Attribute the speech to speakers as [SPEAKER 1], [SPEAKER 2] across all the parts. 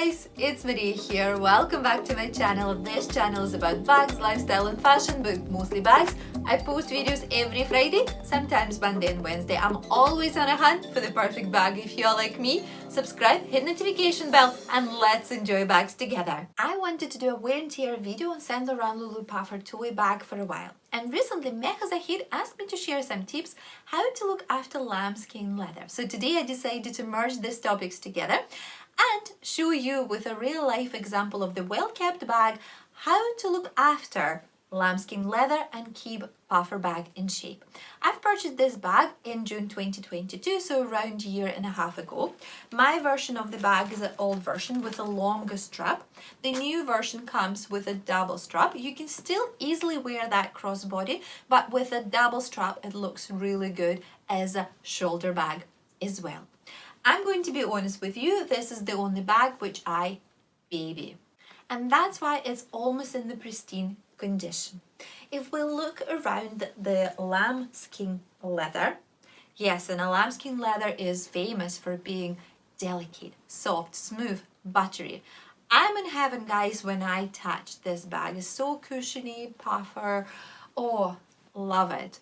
[SPEAKER 1] guys, it's Maria here. Welcome back to my channel. This channel is about bags, lifestyle and fashion, but mostly bags. I post videos every Friday, sometimes Monday and Wednesday. I'm always on a hunt for the perfect bag. If you're like me, subscribe, hit notification bell, and let's enjoy bags together. I wanted to do a wear and tear video on LAURENT Loulou puffer two-way bag for a while. And recently, Meha Zahid asked me to share some tips how to look after lambskin leather. So today I decided to merge these topics together and show you with a real life example of the well-kept bag how to look after lambskin leather and keep puffer bag in shape. I've purchased this bag in June 2022, so around a year and a half ago. My version of the bag is an old version with a longer strap. The new version comes with a double strap. You can still easily wear that crossbody, but with a double strap it looks really good as a shoulder bag as well. I'm going to be honest with you, this is the only bag which I baby. And that's why it's almost in the pristine condition. If we look around the lambskin leather, yes, and a lambskin leather is famous for being delicate, soft, smooth, buttery. I'm in heaven, guys, when I touch this bag. It's so cushiony, puffer. Oh, love it.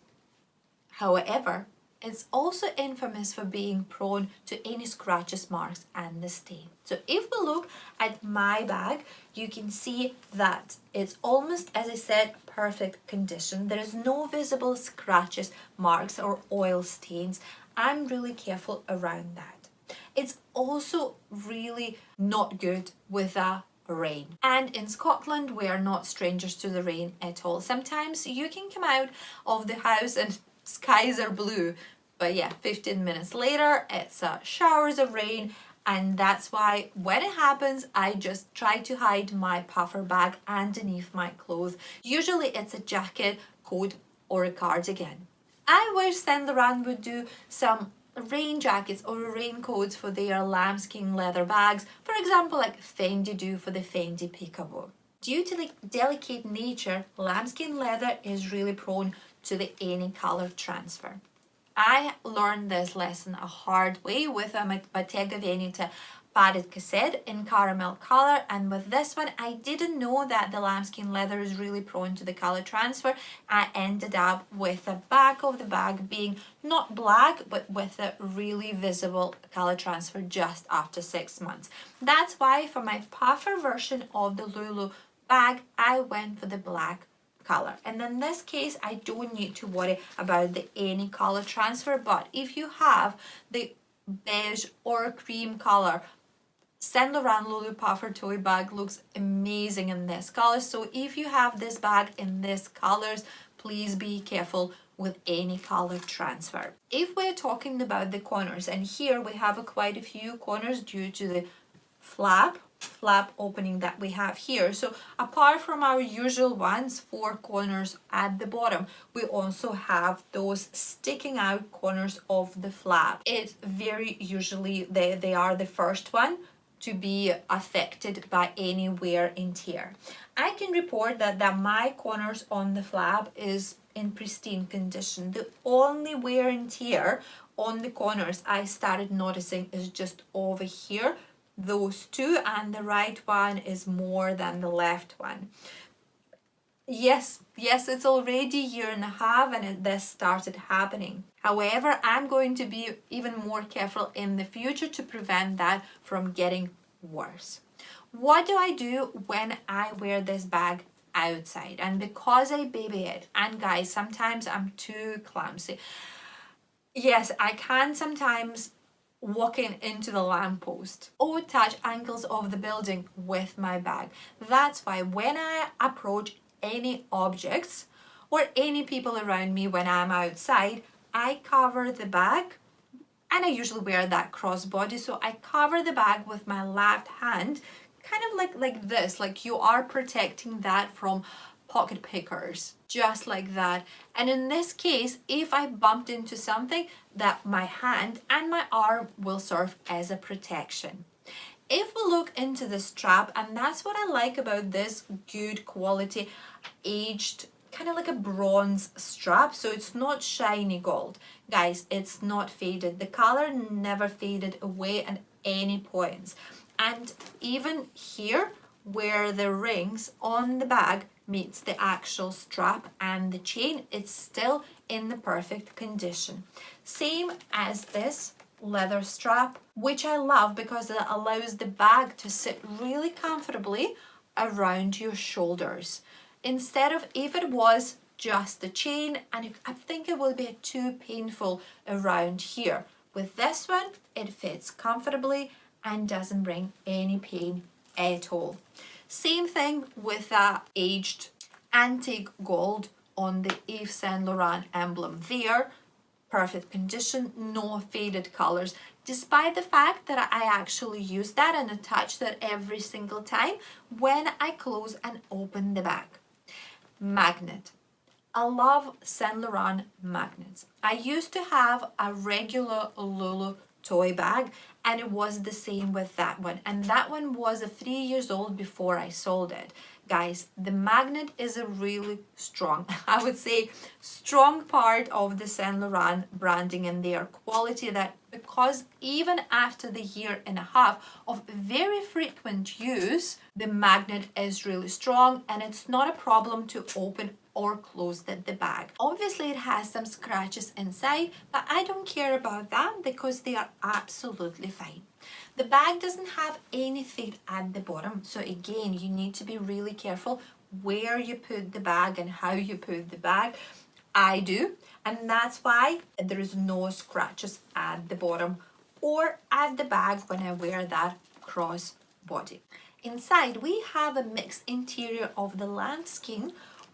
[SPEAKER 1] However, it's also infamous for being prone to any scratches, marks and the stain. So if we look at my bag, you can see that it's almost, as I said, perfect condition. There is no visible scratches, marks or oil stains. I'm really careful around that. It's also really not good with a rain. And in Scotland, we are not strangers to the rain at all. Sometimes you can come out of the house and skies are blue, but yeah, 15 minutes later it's showers of rain, and that's why when it happens I just try to hide my puffer bag underneath my clothes. Usually it's a jacket, coat or a cardigan. I wish LAURENT would do some rain jackets or raincoats for their lambskin leather bags, for example like Fendi do for the Fendi Peekaboo. Due to the delicate nature, lambskin leather is really prone to the any color transfer. I learned this lesson a hard way with a Bottega Veneta padded cassette in caramel color, and with this one I didn't know that the lambskin leather is really prone to the color transfer. I ended up with the back of the bag being not black but with a really visible color transfer just after 6 months. That's why for my puffer version of the Loulou bag I went for the black color, and in this case I don't need to worry about the any color transfer. But if you have the beige or cream color, LAURENT Loulou puffer toy bag looks amazing in this color. So if you have this bag in these colors, please be careful with any color transfer. If we're talking about the corners, and here we have quite a few corners due to the flap opening that we have here. So apart from our usual ones, 4 corners at the bottom, we also have those sticking out corners of the flap. It very usually they are the first one to be affected by any wear and tear. I can report that my corners on the flap is in pristine condition. The only wear and tear on the corners I started noticing is just over here, those two, and the right one is more than the left one. Yes, it's already a year and a half and this started happening. However, I'm going to be even more careful in the future to prevent that from getting worse. What do I do when I wear this bag outside? And because I baby it, and guys, sometimes I'm too clumsy. Yes, I can sometimes walking into the lamppost or touch angles of the building with my bag. That's why when I approach any objects or any people around me when I'm outside, I cover the bag, and I usually wear that crossbody, so I cover the bag with my left hand, kind of like this, like you are protecting that from pocket pickers, just like that. And in this case, if I bumped into something, that my hand and my arm will serve as a protection. If we look into the strap, and that's what I like about this good quality aged kind of like a bronze strap, so it's not shiny gold, guys. It's not faded. The color never faded away at any points. And even here, where the rings on the bag meets the actual strap and the chain, it's still in the perfect condition. Same as this leather strap, which I love because it allows the bag to sit really comfortably around your shoulders. Instead of if it was just the chain, and I think it will be too painful around here. With this one, it fits comfortably and doesn't bring any pain at all. Same thing with that aged antique gold on the Yves Saint Laurent emblem there. Perfect condition, no faded colors, despite the fact that I actually use that and attach that every single time when I close and open the bag. Magnet. I love Saint Laurent magnets. I used to have a regular Loulou toy bag, and it was the same with that one, and that one was 3 years old before I sold it. Guys, the magnet is a really strong, I would say, strong part of the Saint Laurent branding and their quality, that because even after the 1.5 years of very frequent use, the magnet is really strong and it's not a problem to open or close the bag. Obviously it has some scratches inside, but I don't care about that because they are absolutely fine. The bag doesn't have anything at the bottom, so again, you need to be really careful where you put the bag and how you put the bag. I do, and that's why there is no scratches at the bottom or at the bag when I wear that cross body. Inside, we have a mixed interior of the lambskin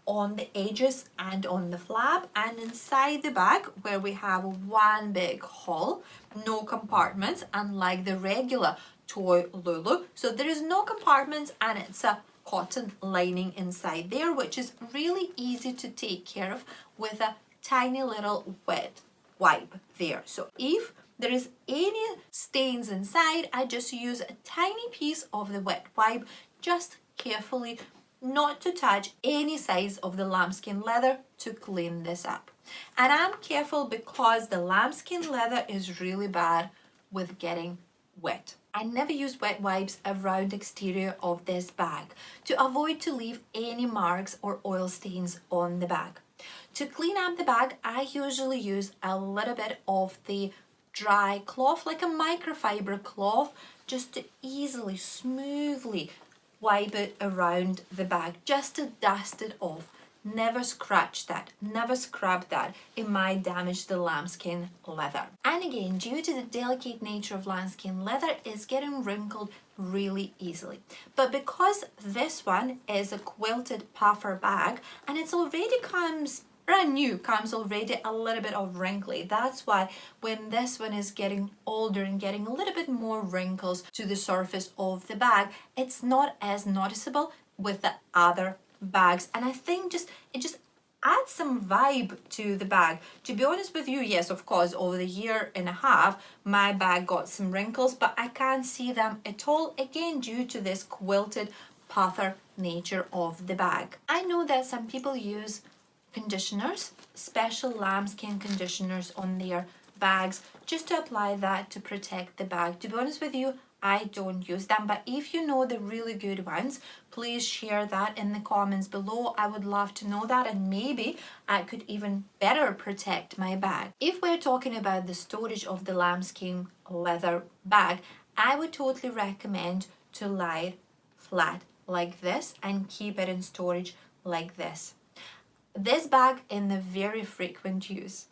[SPEAKER 1] on the edges and on the flap, and inside the bag where we have one big hole, no compartments, unlike the regular toy Loulou. So there is no compartments, and it's a cotton lining inside there, which is really easy to take care of with a tiny little wet wipe there. So if there is any stains inside, I just use a tiny piece of the wet wipe, just carefully not to touch any size of the lambskin leather to clean this up. And I'm careful because the lambskin leather is really bad with getting wet. I never use wet wipes around the exterior of this bag to avoid to leave any marks or oil stains on the bag. To clean up the bag, I usually use a little bit of the dry cloth, like a microfiber cloth, just to easily, smoothly wipe it around the bag, just to dust it off. Never scratch that, never scrub that. It might damage the lambskin leather. And again, due to the delicate nature of lambskin leather, it's getting wrinkled really easily. But because this one is a quilted puffer bag and it's already comes brand new, comes already a little bit of wrinkly. That's why when this one is getting older and getting a little bit more wrinkles to the surface of the bag, it's not as noticeable with the other bags. And I think it just adds some vibe to the bag. To be honest with you, yes, of course, over the 1.5 years, my bag got some wrinkles, but I can't see them at all, again, due to this quilted puffer nature of the bag. I know that some people use conditioners, special lambskin conditioners on their bags, just to apply that to protect the bag. To be honest with you, I don't use them, but if you know the really good ones, please share that in the comments below. I would love to know that, and maybe I could even better protect my bag. If we're talking about the storage of the lambskin leather bag, I would totally recommend to lie it flat like this and keep it in storage like this. This bag in the very frequent use.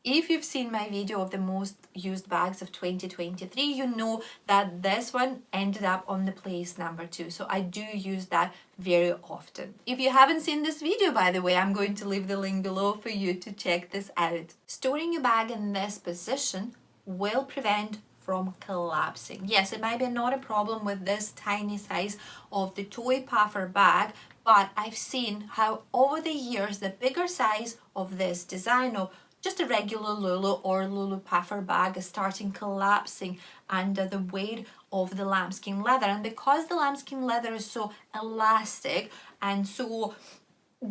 [SPEAKER 1] If you've seen my video of the most used bags of 2023, you know that this one ended up on the place number 2. So I do use that very often. If you haven't seen this video, by the way, I'm going to leave the link below for you to check this out. Storing your bag in this position will prevent from collapsing. Yes, it might be not a problem with this tiny size of the toy puffer bag, but I've seen how over the years the bigger size of this design of just a regular Loulou or Loulou puffer bag is starting collapsing under the weight of the lambskin leather. And because the lambskin leather is so elastic and so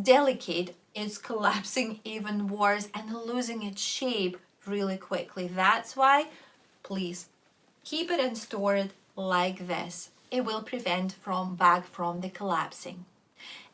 [SPEAKER 1] delicate, it's collapsing even worse and losing its shape really quickly. That's why, please, keep it and store it like this. It will prevent bag from the collapsing.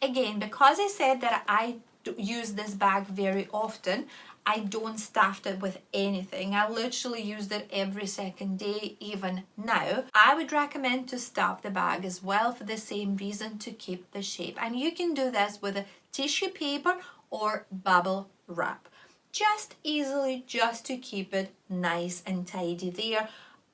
[SPEAKER 1] Again, because I said that I use this bag very often, I don't stuff it with anything. I literally use it every second day, even now. I would recommend to stuff the bag as well for the same reason, to keep the shape. And you can do this with a tissue paper or bubble wrap. Just easily, just to keep it nice and tidy there.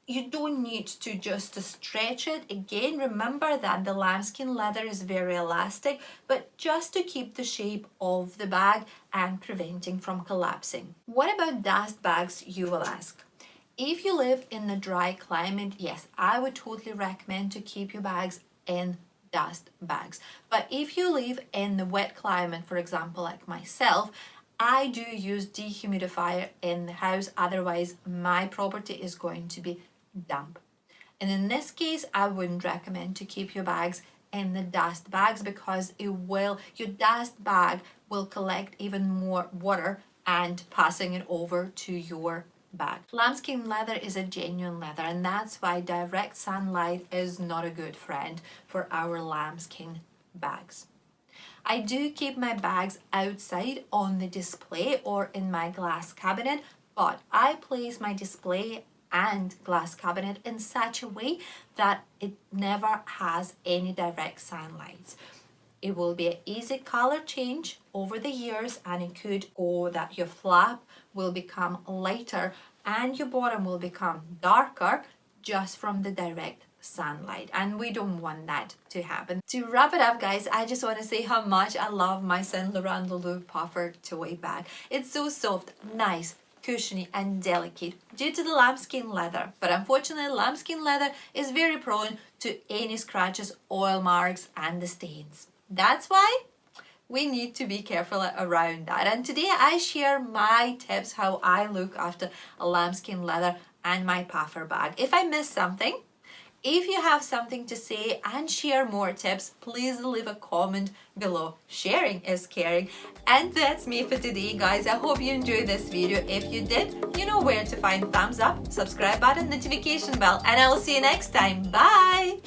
[SPEAKER 1] You don't need to just stretch it. Again, remember that the lambskin leather is very elastic, but just to keep the shape of the bag and preventing from collapsing. What about dust bags, you will ask? If you live in the dry climate, yes, I would totally recommend to keep your bags in dust bags. But if you live in the wet climate, for example, like myself, I do use dehumidifier in the house, otherwise my property is going to be damp. And in this case, I wouldn't recommend to keep your bags in the dust bags, because your dust bag will collect even more water and passing it over to your bag. Lambskin leather is a genuine leather, and that's why direct sunlight is not a good friend for our lambskin bags. I do keep my bags outside on the display or in my glass cabinet, but I place my display and glass cabinet in such a way that it never has any direct sunlight. It will be an easy color change over the years, and it could go that your flap will become lighter and your bottom will become darker just from the direct sunlight, and we don't want that to happen. To wrap it up, guys, I just want to say how much I love my Saint Laurent Loulou puffer toy bag. It's so soft, nice, cushiony and delicate due to the lambskin leather, but unfortunately lambskin leather is very prone to any scratches, oil marks and the stains. That's why we need to be careful around that, and today I share my tips how I look after a lambskin leather and my puffer bag. If I miss something, if you have something to say and share more tips, please leave a comment below. Sharing is caring. And that's me for today, guys. I hope you enjoyed this video. If you did, you know where to find thumbs up, subscribe button, notification bell, and I will see you next time. Bye!